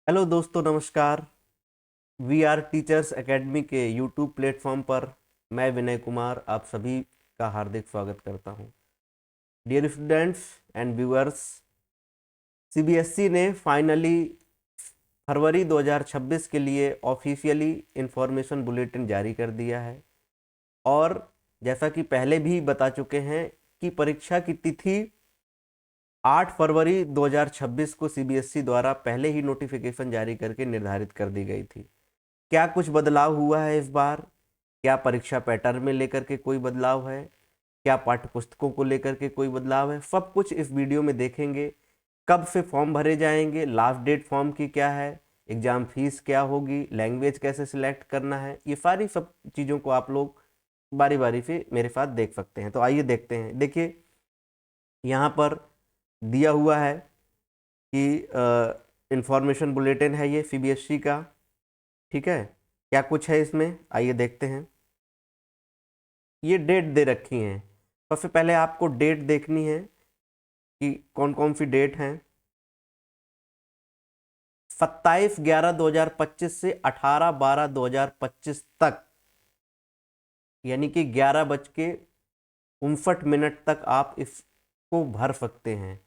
Hello दोस्तों, नमस्कार। We are teachers academy के यूट्यूब प्लेटफॉर्म पर मैं विनय कुमार आप सभी का हार्दिक स्वागत करता हूं। Dear students and viewers, CBSE ने फाइनली फरवरी 2026 के लिए ऑफिशियली इंफॉर्मेशन बुलेटिन जारी कर दिया है। और जैसा कि पहले भी बता चुके हैं कि परीक्षा की तिथि 8 फरवरी 2026 को सीबीएसई द्वारा पहले ही नोटिफिकेशन जारी करके निर्धारित कर दी गई थी। क्या कुछ बदलाव हुआ है इस बार? क्या परीक्षा पैटर्न में लेकर के कोई बदलाव है? क्या पाठ्य पुस्तकों को लेकर के कोई बदलाव है? सब कुछ इस वीडियो में देखेंगे। कब से फॉर्म भरे जाएंगे, लास्ट डेट फॉर्म की क्या है, एग्जाम फीस क्या होगी, लैंग्वेज कैसे सिलेक्ट करना है, ये सारी सब चीज़ों को आप लोग बारी बारी से मेरे साथ देख सकते हैं। तो आइए देखते हैं। देखिए, यहाँ पर दिया हुआ है कि इंफॉर्मेशन बुलेटिन है ये सीबीएसई का। ठीक है, क्या कुछ है इसमें आइए देखते हैं। ये डेट दे रखी हैं। सबसे पहले आपको डेट देखनी है कि कौन कौन सी डेट हैं। 27/11/2025 से 18/12/2025 तक, यानी कि 11:59 तक आप इसको भर सकते हैं।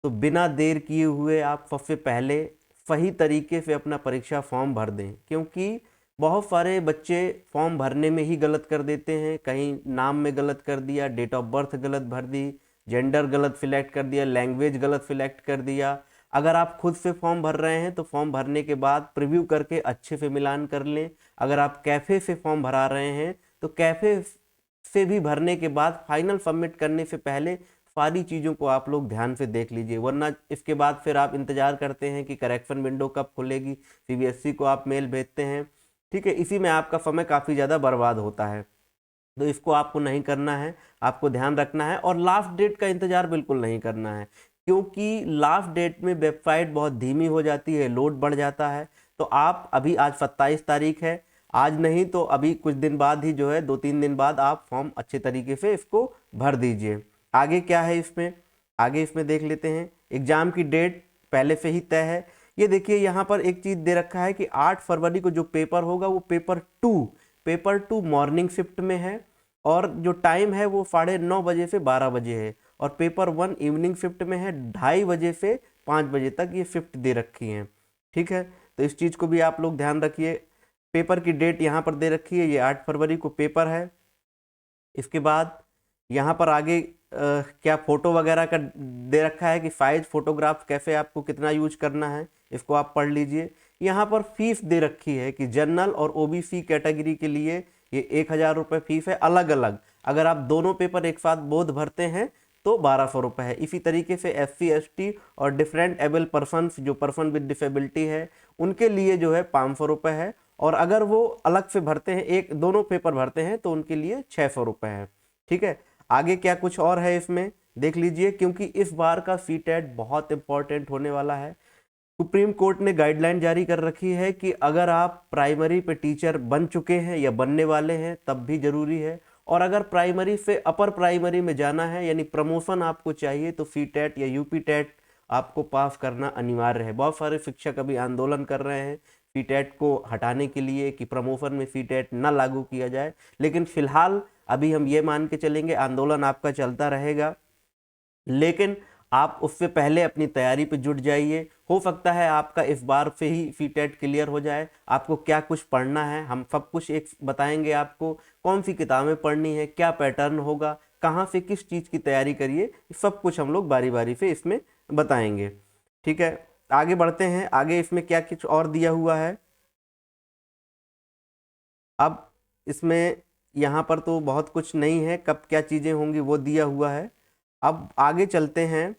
तो बिना देर किए हुए आप सबसे पहले सही तरीके से अपना परीक्षा फॉर्म भर दें, क्योंकि बहुत सारे बच्चे फॉर्म भरने में ही गलत कर देते हैं। कहीं नाम में गलत कर दिया, डेट ऑफ बर्थ गलत भर दी, जेंडर गलत सिलेक्ट कर दिया, लैंग्वेज गलत सिलेक्ट कर दिया। अगर आप खुद से फॉर्म भर रहे हैं तो फॉर्म भरने के बाद प्रीव्यू करके अच्छे से मिलान कर लें। अगर आप कैफ़े से फॉर्म भरा रहे हैं तो कैफ़े से भी भरने के बाद फाइनल सबमिट करने से पहले सारी चीज़ों को आप लोग ध्यान से देख लीजिए, वरना इसके बाद फिर आप इंतजार करते हैं कि करेक्शन विंडो कब खुलेगी, सीबीएसई को आप मेल भेजते हैं। ठीक है, इसी में आपका समय काफ़ी ज़्यादा बर्बाद होता है। तो इसको आपको नहीं करना है, आपको ध्यान रखना है। और लास्ट डेट का इंतजार बिल्कुल नहीं करना है, क्योंकि लास्ट डेट में वेबसाइट बहुत धीमी हो जाती है, लोड बढ़ जाता है। तो आप अभी, आज 27 तारीख है, आज नहीं तो अभी कुछ दिन बाद ही जो है 2-3 दिन बाद आप फॉर्म अच्छे तरीके से इसको भर दीजिए। आगे क्या है इसमें, आगे इसमें देख लेते हैं। एग्जाम की डेट पहले से ही तय है। ये देखिए, यहाँ पर एक चीज़ दे रखा है कि 8 फरवरी को जो पेपर होगा वो पेपर 2 मॉर्निंग शिफ्ट में है, और जो टाइम है वो 9:30 से 12 बजे है। और पेपर 1 इवनिंग शिफ्ट में है, 2:30 से 5 बजे तक ये शिफ्ट दे रखी हैं। ठीक है, तो इस चीज़ को भी आप लोग ध्यान रखिए। पेपर की डेट यहाँ पर दे रखी है, ये 8 फरवरी को पेपर है। इसके बाद यहाँ पर आगे क्या फ़ोटो वगैरह का दे रखा है कि साइज फोटोग्राफ कैसे आपको कितना यूज करना है, इसको आप पढ़ लीजिए। यहाँ पर फीस दे रखी है कि जनरल और ओबीसी कैटेगरी के लिए ये 1,000 रुपये फीस है अलग अलग। अगर आप दोनों पेपर एक साथ बोध भरते हैं तो 1,200 रुपये है। इसी तरीके से SC ST और डिफरेंट एबल पर्सन, जो पर्सन विद डिसेबिलिटी है, उनके लिए जो है 500 रुपये है। और अगर वो अलग से भरते हैं, एक दोनों पेपर भरते हैं, तो उनके लिए 600 रुपये है। ठीक है, आगे क्या कुछ और है इसमें देख लीजिए, क्योंकि इस बार का सीटेट बहुत इंपॉर्टेंट होने वाला है। सुप्रीम कोर्ट ने गाइडलाइन जारी कर रखी है कि अगर आप प्राइमरी पे टीचर बन चुके हैं या बनने वाले हैं तब भी जरूरी है, और अगर प्राइमरी से अपर प्राइमरी में जाना है यानी प्रमोशन आपको चाहिए तो सीटेट या यूपी टेट आपको पास करना अनिवार्य है। बहुत सारे शिक्षक अभी आंदोलन कर रहे हैं सीटेट को हटाने के लिए कि प्रमोशन में सीटेट न लागू किया जाए, लेकिन फिलहाल अभी हम ये मान के चलेंगे आंदोलन आपका चलता रहेगा, लेकिन आप उससे पहले अपनी तैयारी पे जुट जाइए। हो सकता है आपका इस बार से ही सीटेट क्लियर हो जाए। आपको क्या कुछ पढ़ना है हम सब कुछ एक बताएंगे आपको, कौन सी किताबें पढ़नी है, क्या पैटर्न होगा, कहाँ से किस चीज़ की तैयारी करिए, सब कुछ हम लोग बारी बारी से इसमें बताएंगे। ठीक है, आगे बढ़ते हैं। आगे इसमें क्या कुछ और दिया हुआ है। अब इसमें यहाँ पर तो बहुत कुछ नहीं है, कब क्या चीज़ें होंगी वो दिया हुआ है। अब आगे चलते हैं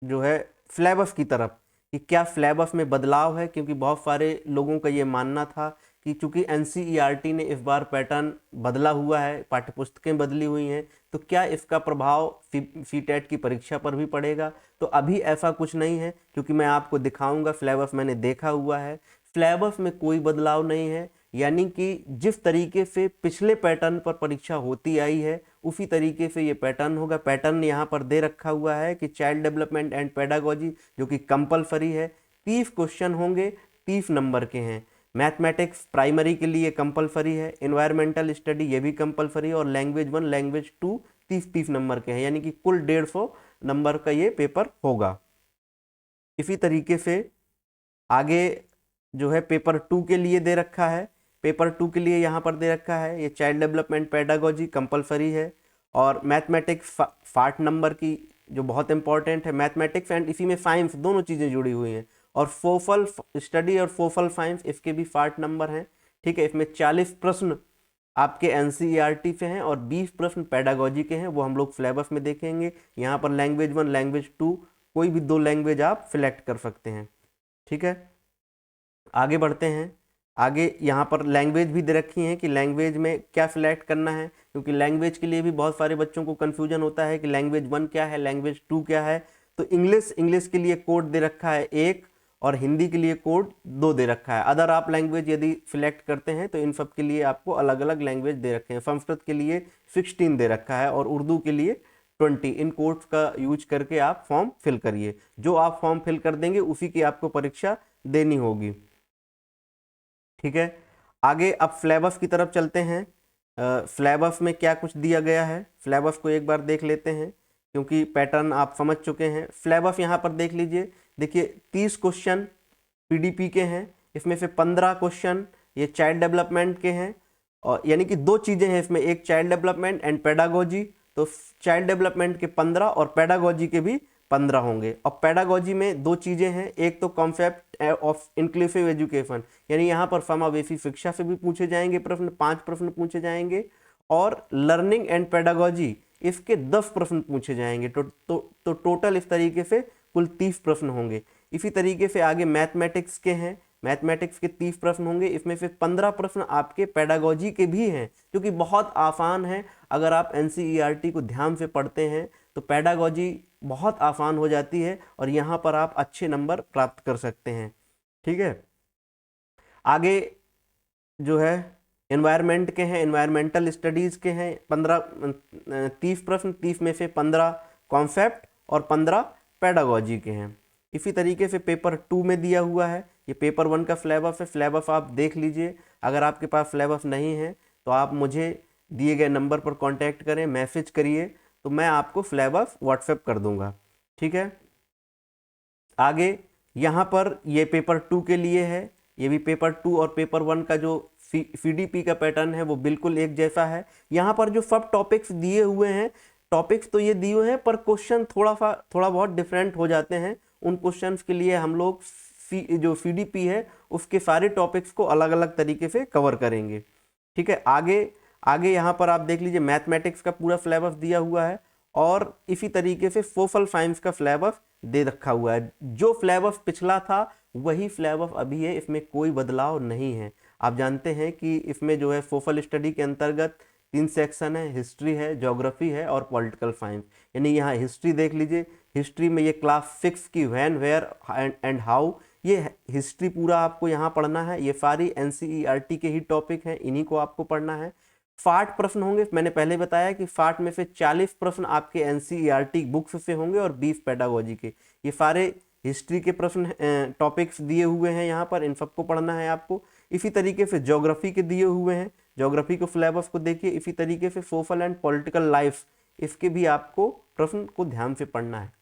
जो है सिलेबस की तरफ, कि क्या सिलेबस में बदलाव है, क्योंकि बहुत सारे लोगों का ये मानना था कि चूंकि एनसीईआरटी ने इस बार पैटर्न बदला हुआ है, पाठ्यपुस्तकें बदली हुई हैं, तो क्या इसका प्रभाव सीटेट की परीक्षा पर भी पड़ेगा। तो अभी ऐसा कुछ नहीं है, क्योंकि मैं आपको दिखाऊंगा सिलेबस मैंने देखा हुआ है, सिलेबस में कोई बदलाव नहीं है। यानी कि जिस तरीके से पिछले पैटर्न पर परीक्षा होती आई है उसी तरीके से ये पैटर्न होगा। पैटर्न यहाँ पर दे रखा हुआ है कि चाइल्ड डेवलपमेंट एंड पेडागोजी जो कि कंपलसरी है, 30 क्वेश्चन होंगे, 30 नंबर के हैं। मैथमेटिक्स प्राइमरी के लिए कंपलसरी है, एनवायरमेंटल स्टडी ये भी कंपलसरी है, और लैंग्वेज 1 लैंग्वेज 2 30 नंबर के हैं, यानी कि कुल 150 नंबर का ये पेपर होगा। इसी तरीके से आगे जो है पेपर 2 के लिए दे रखा है। पेपर 2 के लिए यहाँ पर दे रखा है, ये चाइल्ड डेवलपमेंट पेडागोजी कंपलसरी है, और मैथमेटिक्स 60 नंबर की जो बहुत इंपॉर्टेंट है, मैथमेटिक्स एंड इसी में साइंस दोनों चीज़ें जुड़ी हुई हैं, और फोफल स्टडी और फोफल साइंस इसके भी 60 नंबर हैं। ठीक है, इसमें 40 प्रश्न आपके एनसीईआरटी से हैं और 20 प्रश्न पेडागोजी के हैं, वो हम लोग सिलेबस में देखेंगे। यहाँ पर लैंग्वेज 1 लैंग्वेज 2 कोई भी 2 लैंग्वेज आप सिलेक्ट कर सकते हैं। ठीक है, आगे बढ़ते हैं। आगे यहाँ पर लैंग्वेज भी दे रखी हैं कि लैंग्वेज में क्या सिलेक्ट करना है, क्योंकि लैंग्वेज के लिए भी बहुत सारे बच्चों को कन्फ्यूजन होता है कि लैंग्वेज 1 क्या है, लैंग्वेज 2 क्या है। तो इंग्लिश के लिए कोड दे रखा है 1, और हिंदी के लिए कोड 2 दे रखा है। अदर आप लैंग्वेज यदि सिलेक्ट करते हैं तो इन सब के लिए आपको अलग अलग लैंग्वेज दे रखे हैं। संस्कृत के लिए 16 दे रखा है और उर्दू के लिए 20। इन कोड्स का यूज करके आप फॉर्म फिल करिए। जो आप फॉर्म फिल कर देंगे उसी की आपको परीक्षा देनी होगी। ठीक है, आगे अब सिलेबस की तरफ चलते हैं। सिलेबस में क्या कुछ दिया गया है, सिलेबस को एक बार देख लेते हैं, क्योंकि पैटर्न आप समझ चुके हैं। सिलेबस यहाँ पर देख लीजिए, देखिए 30 क्वेश्चन पीडीपी के हैं, इसमें से 15 क्वेश्चन ये चाइल्ड डेवलपमेंट के हैं, और यानी कि 2 चीज़ें हैं इसमें, एक चाइल्ड डेवलपमेंट एंड पेडागोजी। तो चाइल्ड डेवलपमेंट के 15 और पेडागोजी के भी 15 होंगे। और पेडागोजी में 2 चीज़ें हैं, एक तो कॉन्सेप्ट ऑफ इंक्लूसिव एजुकेशन, यानी यहाँ पर समावेशी शिक्षा से भी पूछे जाएंगे प्रश्न, 5 प्रश्न पूछे जाएंगे, और लर्निंग एंड पेडागोजी इसके 10 प्रश्न पूछे जाएंगे। तो टोटल इस तरीके से कुल 30 प्रश्न होंगे। इसी तरीके से आगे मैथमेटिक्स के हैं, मैथमेटिक्स के 30 प्रश्न होंगे, इसमें से 15 प्रश्न आपके पेडागोजी के भी हैं, जो कि बहुत आसान है। अगर आप एनसीईआरटी को ध्यान से पढ़ते हैं तो पेडागोजी बहुत आसान हो जाती है, और यहाँ पर आप अच्छे नंबर प्राप्त कर सकते हैं। ठीक है, आगे जो है एनवायरनमेंट के हैं, एनवायरमेंटल स्टडीज़ के हैं 30 प्रश्न, 30 में से 15 कॉन्सेप्ट और 15 पेडागोजी के हैं। इसी तरीके से पेपर 2 में दिया हुआ है, ये पेपर 1 का सिलेबस है, सिलेबस आप देख लीजिए। अगर आपके पास सिलेबस नहीं है तो आप मुझे दिए गए नंबर पर कांटेक्ट करें, मैसेज करिए, तो मैं आपको सिलेबस व्हाट्सएप कर दूंगा। ठीक है, आगे यहाँ पर ये पेपर 2 के लिए है, ये भी पेपर 2 और पेपर 1 का जो सीडीपी का पैटर्न है वो बिल्कुल एक जैसा है। यहाँ पर जो सब टॉपिक्स दिए हुए हैं, टॉपिक्स तो ये दिए हुए हैं, पर क्वेश्चन थोड़ा बहुत डिफरेंट हो जाते हैं। उन क्वेश्चंस के लिए हम लोग जो सीडीपी है उसके सारे टॉपिक्स को अलग अलग तरीके से कवर करेंगे। ठीक है, आगे यहाँ पर आप देख लीजिए मैथमेटिक्स का पूरा सिलेबस दिया हुआ है, और इसी तरीके से सोशल साइंस का सिलेबस दे रखा हुआ है। जो सिलेबस पिछला था वही सिलेबस अभी है, इसमें कोई बदलाव नहीं है। आप जानते हैं कि इसमें जो है सोशल स्टडी के अंतर्गत 3 सेक्शन है, हिस्ट्री है, ज्योग्राफी है और पॉलिटिकल साइंस। यानी यहाँ हिस्ट्री देख लीजिए, हिस्ट्री में ये क्लास 6 की व्हेन, वेयर एंड हाउ, ये हिस्ट्री पूरा आपको यहाँ पढ़ना है। ये सारी एनसीईआरटी के ही टॉपिक हैं, इन्हीं को आपको पढ़ना है। 60 प्रश्न होंगे, मैंने पहले बताया कि 60 में से 40 प्रश्न आपके एनसीईआरटी बुक्स से होंगे और 20 पेडागोजी के। ये सारे हिस्ट्री के प्रश्न टॉपिक्स दिए हुए हैं यहाँ पर, इन सबको पढ़ना है आपको। इसी तरीके से ज्योग्राफी के दिए हुए हैं, ज्योग्राफी को सिलेबस को देखिए। इसी तरीके से सोशल एंड पॉलिटिकल लाइफ, इसके भी आपको प्रश्न को ध्यान से पढ़ना है।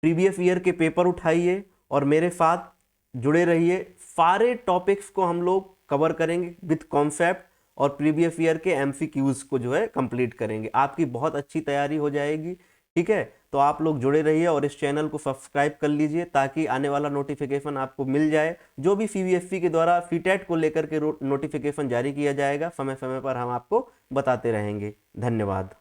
प्रीवियस ईयर के पेपर उठाइए और मेरे साथ जुड़े रहिए। सारे टॉपिक्स को हम लोग कवर करेंगे विद कॉन्सेप्ट, और प्रीवियस ईयर के एमसीक्यूज को जो है कंप्लीट करेंगे। आपकी बहुत अच्छी तैयारी हो जाएगी। ठीक है, तो आप लोग जुड़े रहिए और इस चैनल को सब्सक्राइब कर लीजिए, ताकि आने वाला नोटिफिकेशन आपको मिल जाए। जो भी सीबीएसई के द्वारा सीटेट को लेकर के नोटिफिकेशन जारी किया जाएगा, समय समय पर हम आपको बताते रहेंगे। धन्यवाद।